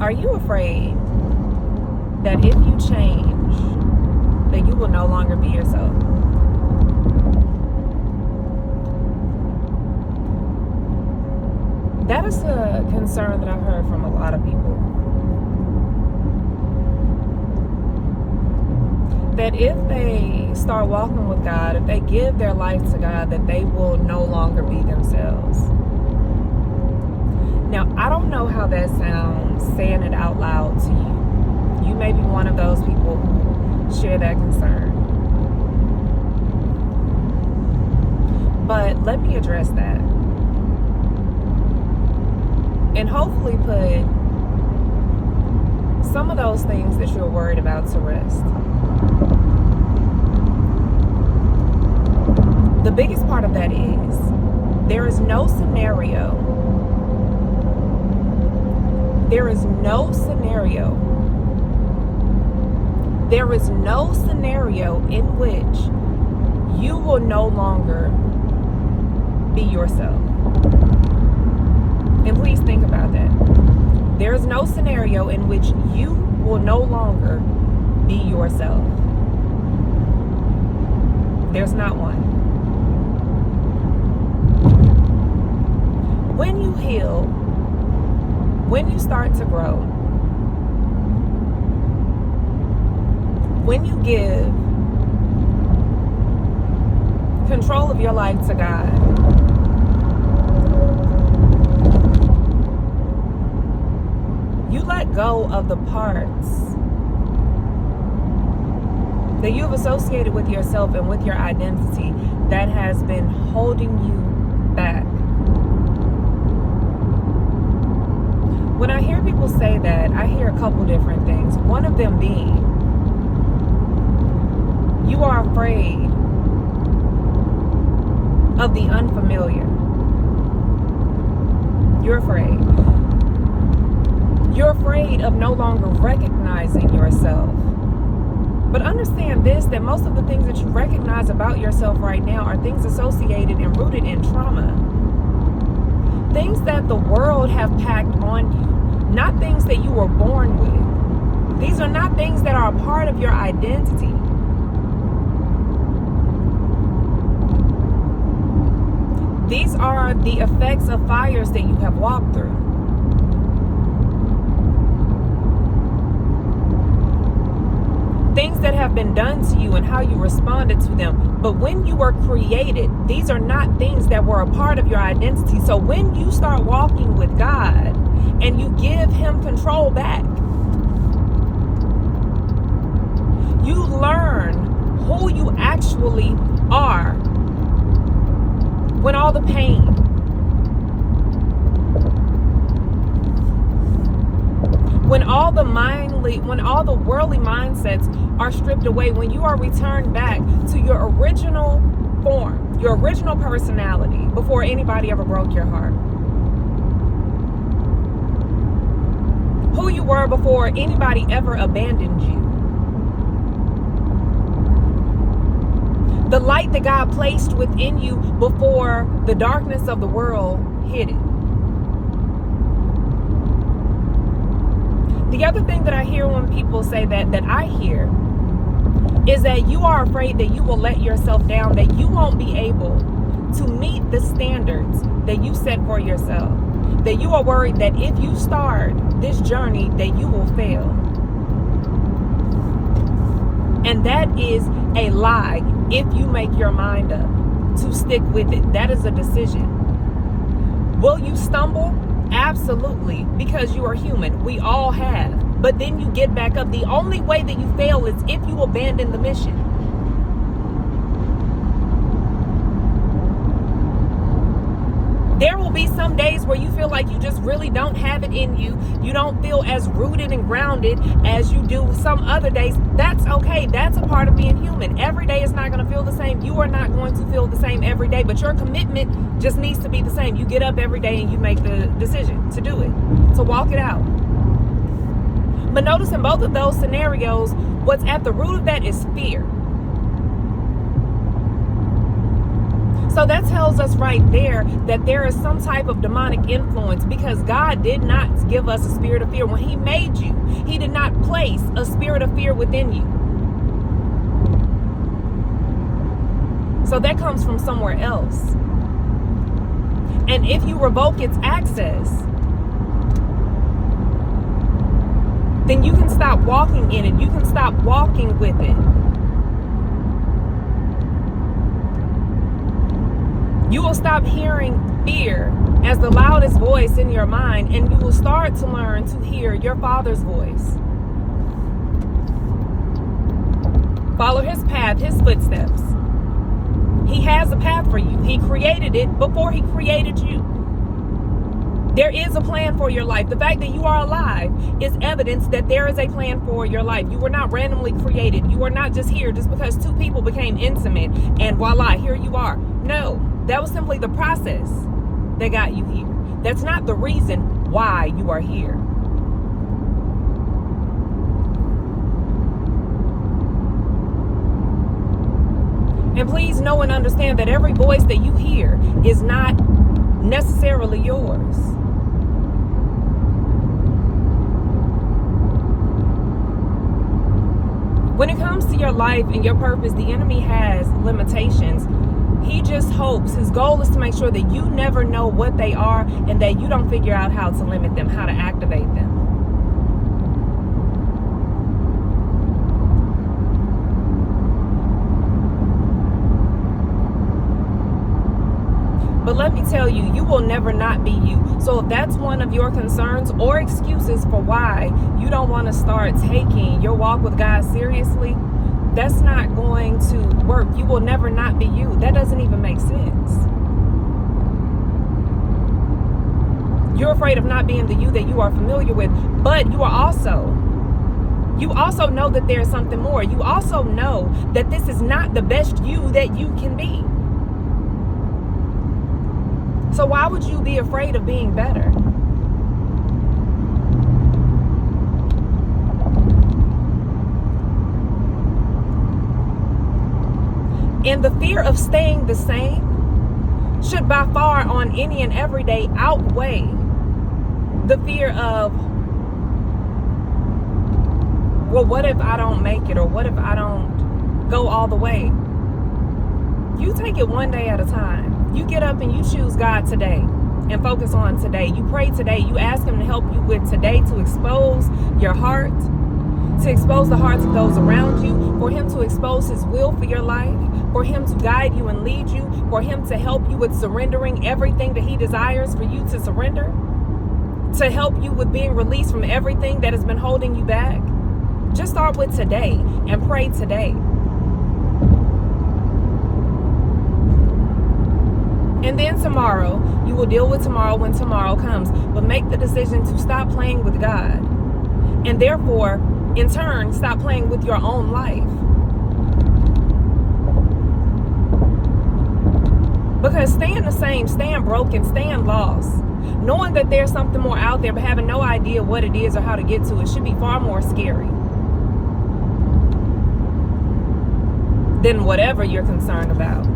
Are you afraid that if you change, that you will no longer be yourself? That is a concern that I've heard from a lot of people. That if they start walking with God, if they give their life to God, that they will no longer be themselves. Now, I don't know how that sounds saying it out loud to you. You may be one of those people who share that concern. But let me address that. And hopefully put some of those things that you're worried about to rest. The biggest part of that is there is no scenario in which you will no longer be yourself. And please think about that. There is no scenario in which you will no longer be yourself. There's not one. When you heal, when you start to grow, when you give control of your life to God, you let go of the parts that you've associated with yourself and with your identity that has been holding you back. When I hear people say that, I hear a couple different things. One of them being, you are afraid of the unfamiliar. You're afraid. You're afraid of no longer recognizing yourself. But understand this, that most of the things that you recognize about yourself right now are things associated and rooted in trauma. Things that the world have packed on you, not things that you were born with. These are not things that are a part of your identity. These are the effects of fires that you have walked through. Things that have been done to you and how you responded to them. But when you were created, these are not things that were a part of your identity. So when you start walking with God and you give Him control back, you learn who you actually are. When all the pain, when all the worldly mindsets are stripped away, when you are returned back to your original form, your original personality, before anybody ever broke your heart. Who you were before anybody ever abandoned you. The light that God placed within you before the darkness of the world hid it. The other thing that I hear when people say that I hear is that you are afraid that you will let yourself down, that you won't be able to meet the standards that you set for yourself, that you are worried that if you start this journey that you will fail. And that is a lie if you make your mind up to stick with it. That is a decision. Will you stumble? Absolutely, because you are human. We all have. But then you get back up. The only way that you fail is if you abandon the mission. There will be some days where you feel like you just really don't have it in you. You don't feel as rooted and grounded as you do some other days. That's okay. That's a part of being human. Every day is not going to feel the same. You are not going to feel the same every day, but your commitment just needs to be the same. You get up every day and you make the decision to do it, to walk it out. But notice in both of those scenarios, what's at the root of that is fear. So that tells us right there that there is some type of demonic influence, because God did not give us a spirit of fear. When he made you, he did not place a spirit of fear within you. So that comes from somewhere else. And if you revoke its access, then you can stop walking in it. You can stop walking with it. You will stop hearing fear as the loudest voice in your mind, and you will start to learn to hear your Father's voice. Follow his path, his footsteps. He has a path for you. He created it before he created you. There is a plan for your life. The fact that you are alive is evidence that there is a plan for your life. You were not randomly created. You are not just here just because two people became intimate and voila, here you are. No, that was simply the process that got you here. That's not the reason why you are here. And please know and understand that every voice that you hear is not necessarily yours. When it comes to your life and your purpose, the enemy has limitations. He just hopes, his goal is to make sure that you never know what they are and that you don't figure out how to limit them, how to activate them. But let me tell you, you will never not be you. So if that's one of your concerns or excuses for why you don't want to start taking your walk with God seriously, that's not going to work. You will never not be you. That doesn't even make sense. You're afraid of not being the you that you are familiar with, but you also know that there's something more. You also know that this is not the best you that you can be. So why would you be afraid of being better? And the fear of staying the same should by far on any and every day outweigh the fear of, well, what if I don't make it? Or what if I don't go all the way? You take it one day at a time. You get up and you choose God today and focus on today. You pray today. You ask him to help you with today, to expose your heart, to expose the hearts of those around you, for him to expose his will for your life, for him to guide you and lead you, for him to help you with surrendering everything that he desires for you to surrender, to help you with being released from everything that has been holding you back. Just start with today and pray today. And then tomorrow, you will deal with tomorrow when tomorrow comes. But make the decision to stop playing with God. And therefore, in turn, stop playing with your own life. Because staying the same, staying broken, staying lost, knowing that there's something more out there but having no idea what it is or how to get to it should be far more scary than whatever you're concerned about.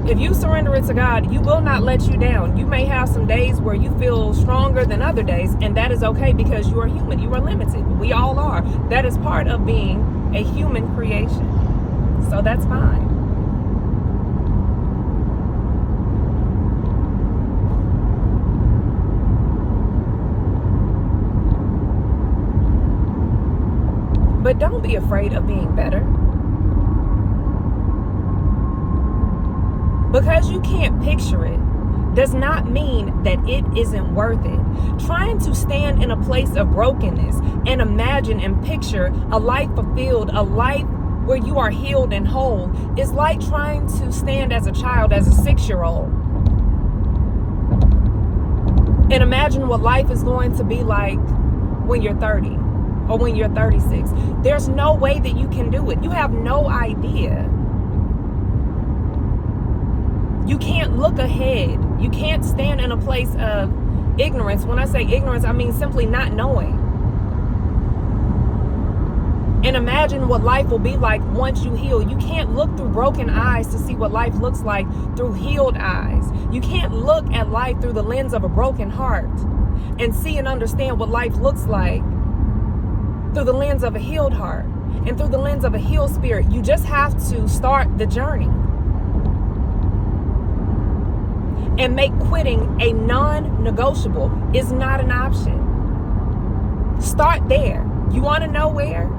If you surrender it to God, you will not let you down. You may have some days where you feel stronger than other days, and that is okay because you are human. You are limited. We all are. That is part of being a human creation. So that's fine. But don't be afraid of being better. Because you can't picture it does not mean that it isn't worth it. Trying to stand in a place of brokenness and imagine and picture a life fulfilled, a life where you are healed and whole, is like trying to stand as a child, as a 6-year-old, and imagine what life is going to be like when you're 30 or when you're 36. There's no way that you can do it. You have no idea. You can't look ahead. You can't stand in a place of ignorance. When I say ignorance, I mean simply not knowing. And imagine what life will be like once you heal. You can't look through broken eyes to see what life looks like through healed eyes. You can't look at life through the lens of a broken heart and see and understand what life looks like through the lens of a healed heart and through the lens of a healed spirit. You just have to start the journey and make quitting a non-negotiable. Is not an option. Start there. You want to know where?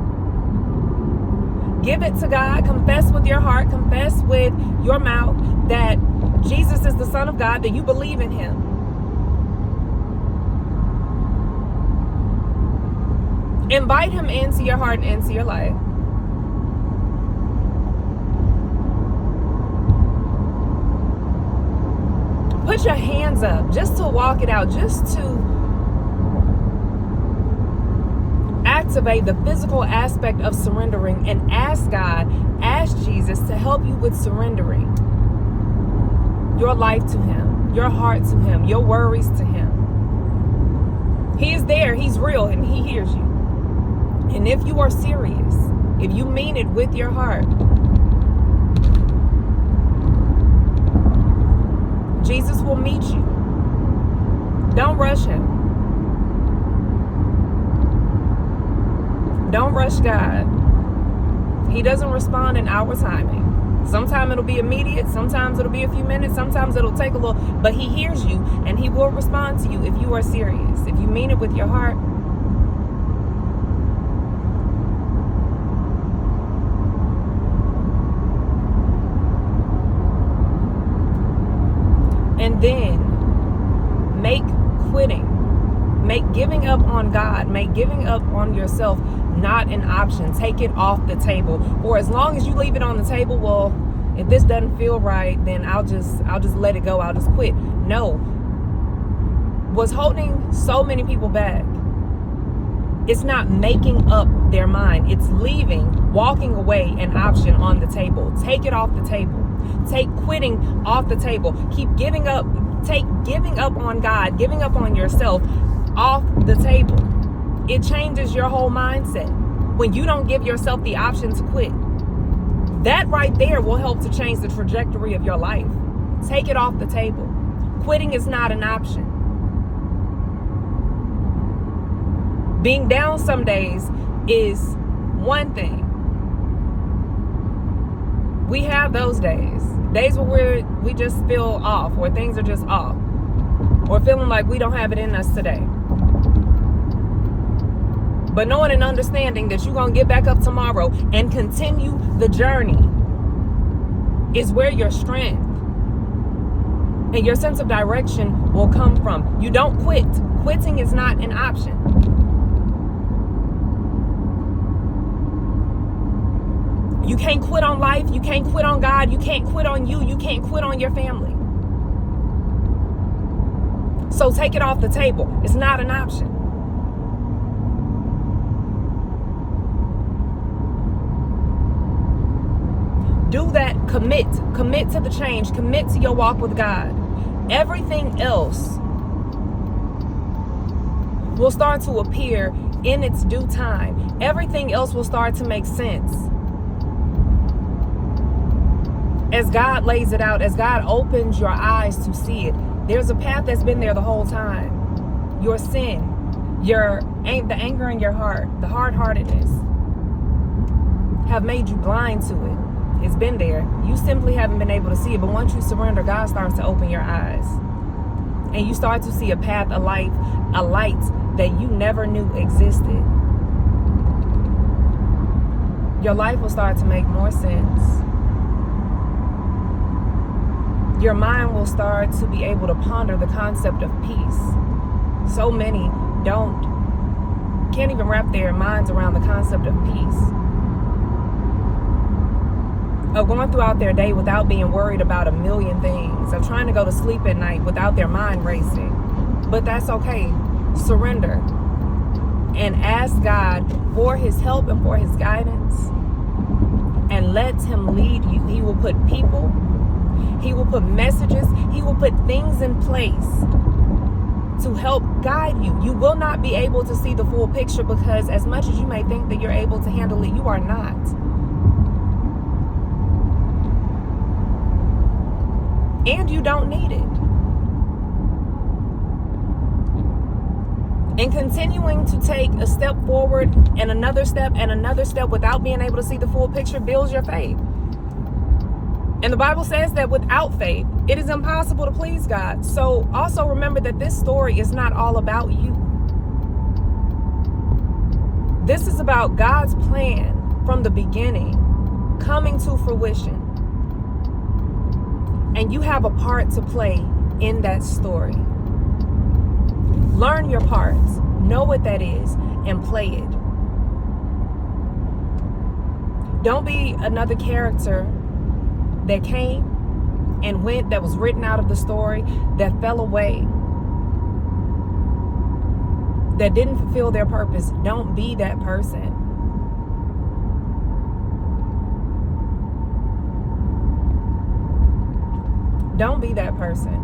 Give it to God. Confess with your heart. Confess with your mouth that Jesus is the Son of God, that you believe in him. Invite him into your heart and into your life. Put your hands up just to walk it out, just to activate the physical aspect of surrendering, and ask God, ask Jesus to help you with surrendering your life to him, your heart to him, your worries to him. He is there, he's real, and he hears you. And if you are serious, if you mean it with your heart, Jesus will meet you. Don't rush him. Don't rush God. He doesn't respond in our timing. Sometimes it'll be immediate. Sometimes it'll be a few minutes. Sometimes it'll take a little. But he hears you and he will respond to you if you are serious. If you mean it with your heart. And then make quitting, make giving up on God, make giving up on yourself not an option. Take it off the table. Or as long as you leave it on the table, well, if this doesn't feel right, then I'll just let it go. I'll just quit. No. What's holding so many people back, it's not making up their mind. It's leaving, walking away an option on the table. Take it off the table. Take quitting off the table. Keep giving up. Take giving up on God, giving up on yourself off the table. It changes your whole mindset when you don't give yourself the option to quit. That right there will help to change the trajectory of your life. Take it off the table. Quitting is not an option. Being down some days is one thing. We have those days where we just feel off, where things are just off, or feeling like we don't have it in us today. But knowing and understanding that you're going to get back up tomorrow and continue the journey is where your strength and your sense of direction will come from. You don't quit. Quitting is not an option. You can't quit on life. You can't quit on God. You can't quit on you. You can't quit on your family. So take it off the table. It's not an option. Do that. Commit to the change. Commit to your walk with God. Everything else will start to appear in its due time. Everything else will start to make sense as God lays it out, as God opens your eyes to see it. There's a path that's been there the whole time. Your sin, the anger in your heart, the hard-heartedness have made you blind to it. It's been there. You simply haven't been able to see it. But once you surrender, God starts to open your eyes. And you start to see a path, a light that you never knew existed. Your life will start to make more sense. Your mind will start to be able to ponder the concept of peace. So many can't even wrap their minds around the concept of peace. Of going throughout their day without being worried about a million things. Of trying to go to sleep at night without their mind racing. But that's okay. Surrender. And ask God for his help and for his guidance. And let him lead you. He will put people, he will put messages, he will put things in place to help guide you. You will not be able to see the full picture, because as much as you may think that you're able to handle it, you are not. And you don't need it. And continuing to take a step forward and another step without being able to see the full picture builds your faith. And the Bible says that without faith, it is impossible to please God. So also remember that this story is not all about you. This is about God's plan from the beginning coming to fruition. And you have a part to play in that story. Learn your parts, know what that is, and play it. Don't be another character that came and went, that was written out of the story, that fell away, that didn't fulfill their purpose. Don't be that person. Don't be that person.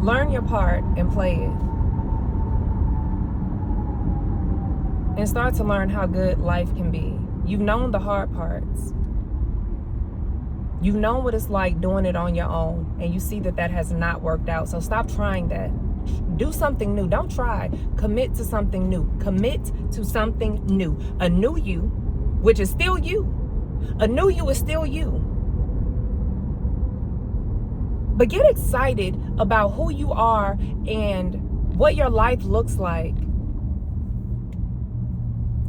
Learn your part and play it. And start to learn how good life can be. You've known the hard parts. You've known what it's like doing it on your own, and you see that that has not worked out. So stop trying that. Do something new. Don't try. Commit to something new. Commit to something new. A new you, which is still you. A new you is still you. But get excited about who you are and what your life looks like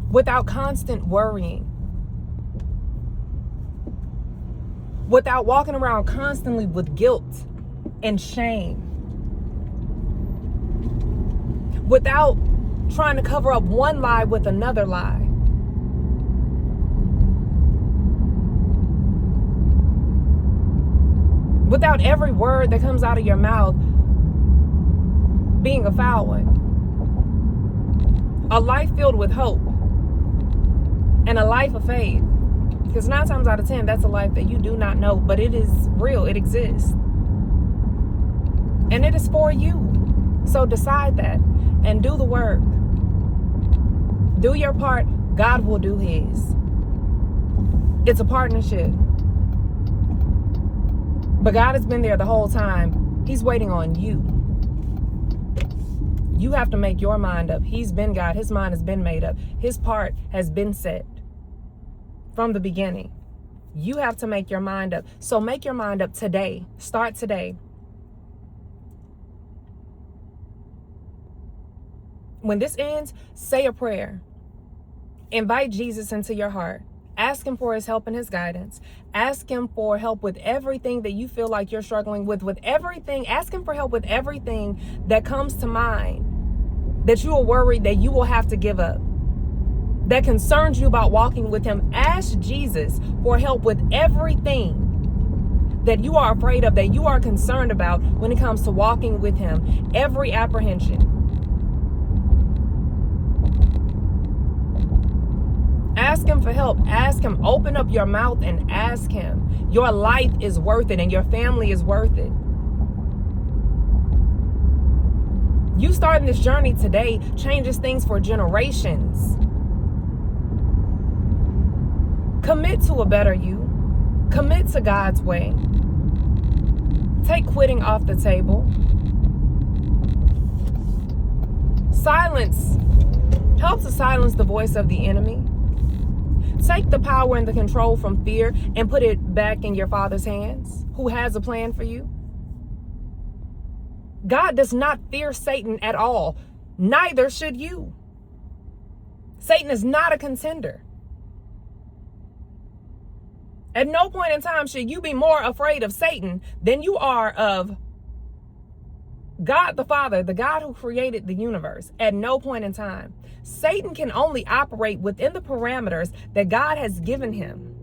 without constant worrying, without walking around constantly with guilt and shame, without trying to cover up one lie with another lie. Without every word that comes out of your mouth being a foul one. A life filled with hope and a life of faith. Because 9 times out of 10, that's a life that you do not know, but it is real. It exists. And it is for you. So decide that and do the work. Do your part. God will do his. It's a partnership. But God has been there the whole time. He's waiting on you. You have to make your mind up. He's been God. His mind has been made up. His part has been set from the beginning. You have to make your mind up. So make your mind up today. Start today. When this ends, say a prayer. Invite Jesus into your heart. Ask him for his help and his guidance. Ask him for help with everything that you feel like you're struggling with everything. Ask him for help with everything that comes to mind that you are worried that you will have to give up, that concerns you about walking with him. Ask Jesus for help with everything that you are afraid of, that you are concerned about when it comes to walking with him. Every apprehension. Ask him for help. Ask him. Open up your mouth and ask him. Your life is worth it and your family is worth it. You starting this journey today changes things for generations. Commit to a better you. Commit to God's way. Take quitting off the table. Silence. Help to silence the voice of the enemy. Take the power and the control from fear and put it back in your Father's hands, who has a plan for you. God does not fear Satan at all. Neither should you. Satan is not a contender. At no point in time should you be more afraid of Satan than you are of God the Father, the God who created the universe. At no point in time. Satan can only operate within the parameters that God has given him.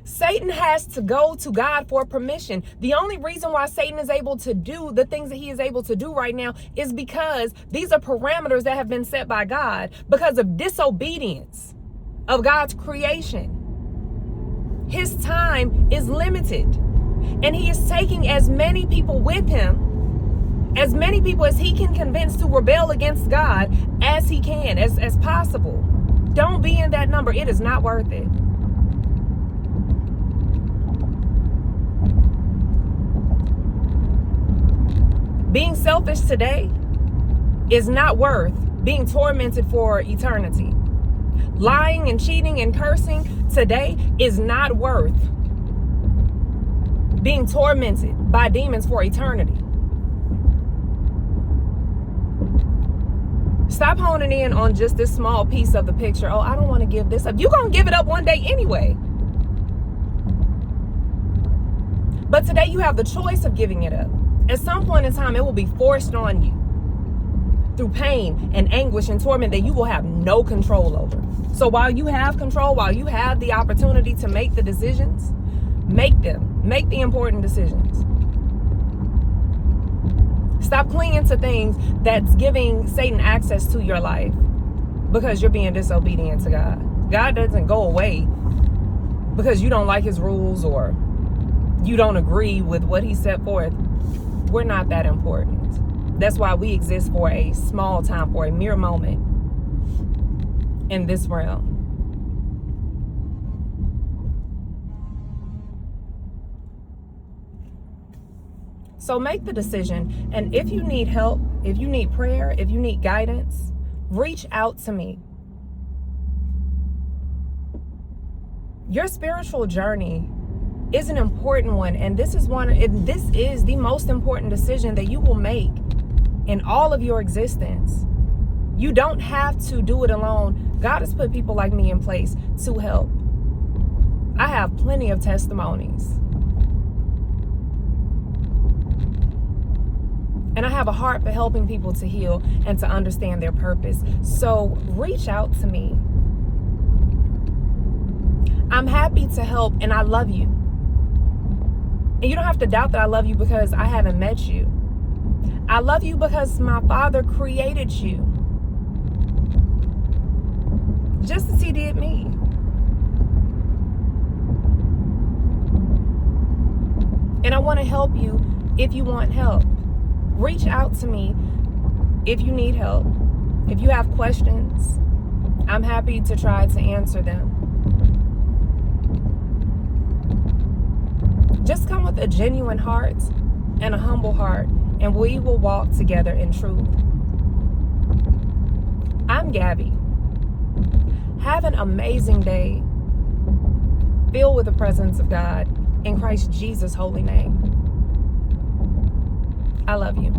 Satan has to go to God for permission. The only reason why Satan is able to do the things that he is able to do right now is because these are parameters that have been set by God because of disobedience of God's creation. His time is limited. And he is taking as many people with him, as many people as he can convince to rebel against God as he can, as possible. Don't be in that number. It is not worth it. Being selfish today is not worth being tormented for eternity. Lying and cheating and cursing today is not worth being tormented by demons for eternity. Stop honing in on just this small piece of the picture. Oh, I don't want to give this up. You're going to give it up one day anyway. But today you have the choice of giving it up. At some point in time, it will be forced on you through pain and anguish and torment that you will have no control over. So while you have control, while you have the opportunity to make the decisions, make them. Make the important decisions. Stop clinging to things that's giving Satan access to your life because you're being disobedient to God. God doesn't go away because you don't like his rules or you don't agree with what he set forth. We're not that important. That's why we exist for a small time, for a mere moment in this realm. So make the decision. And if you need help, if you need prayer, if you need guidance, reach out to me. Your spiritual journey is an important one. And this is the most important decision that you will make in all of your existence. You don't have to do it alone. God has put people like me in place to help. I have plenty of testimonies. And I have a heart for helping people to heal and to understand their purpose. So reach out to me. I'm happy to help and I love you. And you don't have to doubt that I love you because I haven't met you. I love you because my Father created you. Just as he did me. And I want to help you if you want help. Reach out to me if you need help. If you have questions, I'm happy to try to answer them. Just come with a genuine heart and a humble heart, and we will walk together in truth. I'm Gabby. Have an amazing day, filled with the presence of God in Christ Jesus' holy name. I love you.